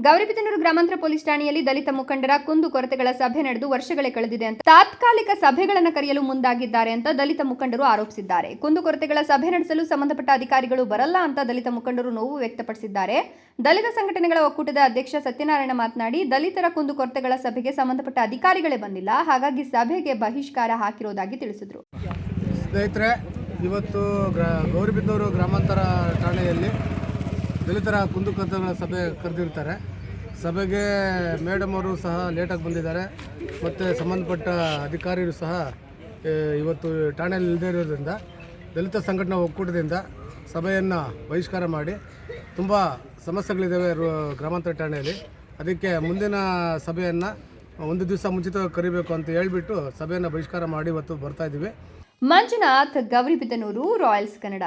ಗೌರಿಬಿದನೂರು ಗ್ರಾಮಾಂತರ ಪೊಲೀಸ್ ಠಾಣೆಯಲ್ಲಿ ದಲಿತ ಮುಖಂಡರ ಕುಂದುಕೊರತೆಗಳ ಸಭೆ ನಡೆದು ವರ್ಷಗಳೇ ಕಳೆದಿದೆ ಅಂತ ತಾತ್ಕಾಲಿಕ ಸಭೆಗಳನ್ನು ಕರೆಯಲು ಮುಂದಾಗಿದ್ದಾರೆ ಅಂತ ದಲಿತ ಮುಖಂಡರು ಆರೋಪಿಸಿದ್ದಾರೆ. ಕುಂದುಕೊರತೆಗಳ ಸಭೆ ನಡೆಸಲು ಸಂಬಂಧಪಟ್ಟ ಅಧಿಕಾರಿಗಳು ಬರಲ್ಲ ಅಂತ ದಲಿತ ಮುಖಂಡರು ನೋವು ವ್ಯಕ್ತಪಡಿಸಿದ್ದಾರೆ. ದಲಿತ ಸಂಘಟನೆಗಳ ಒಕ್ಕೂಟದ ಅಧ್ಯಕ್ಷ ಸತ್ಯನಾರಾಯಣ ಮಾತನಾಡಿ, ದಲಿತರ ಕುಂದುಕೊರತೆಗಳ ಸಭೆಗೆ ಸಂಬಂಧಪಟ್ಟ ಅಧಿಕಾರಿಗಳೇ ಬಂದಿಲ್ಲ, ಹಾಗಾಗಿ ಸಭೆಗೆ ಬಹಿಷ್ಕಾರ ಹಾಕಿರುವುದಾಗಿ ತಿಳಿಸಿದರು. ಸ್ನೇಹಿತರೆ, ಇವತ್ತು ಗೌರಿಬಿದನೂರು ಗ್ರಾಮಾಂತರ ಠಾಣೆಯಲ್ಲಿ ದಲಿತರ ಕುಂದುಕೊರತೆಗಳ ಸಭೆ ಕರೆದಿರ್ತಾರೆ. ಸಭೆಗೆ ಮೇಡಮ್ ಅವರು ಸಹ ಲೇಟಾಗಿ ಬಂದಿದ್ದಾರೆ ಮತ್ತು ಸಂಬಂಧಪಟ್ಟ ಅಧಿಕಾರಿಗಳು ಸಹ ಇವತ್ತು ಠಾಣೆಯಲ್ಲಿ ಇಲ್ಲದೇ ಇರೋದ್ರಿಂದ ದಲಿತ ಸಂಘಟನಾ ಒಕ್ಕೂಟದಿಂದ ಸಭೆಯನ್ನು ಬಹಿಷ್ಕಾರ ಮಾಡಿ ತುಂಬ ಸಮಸ್ಯೆಗಳಿದ್ದಾವೆ ಗ್ರಾಮಾಂತರ ಠಾಣೆಯಲ್ಲಿ. ಅದಕ್ಕೆ ಮುಂದಿನ ಸಭೆಯನ್ನು ಒಂದು ದಿವಸ ಮುಂಚಿತವಾಗಿ ಕರಿಬೇಕು ಅಂತ ಹೇಳಿಬಿಟ್ಟು ಸಭೆಯನ್ನು ಬಹಿಷ್ಕಾರ ಮಾಡಿ ಇವತ್ತು ಬರ್ತಾ ಇದ್ದೀವಿ. ಮಂಜುನಾಥ್, ಗೌರಿಬಿದನೂರು, ರಾಯಲ್ಸ್ ಕನ್ನಡ.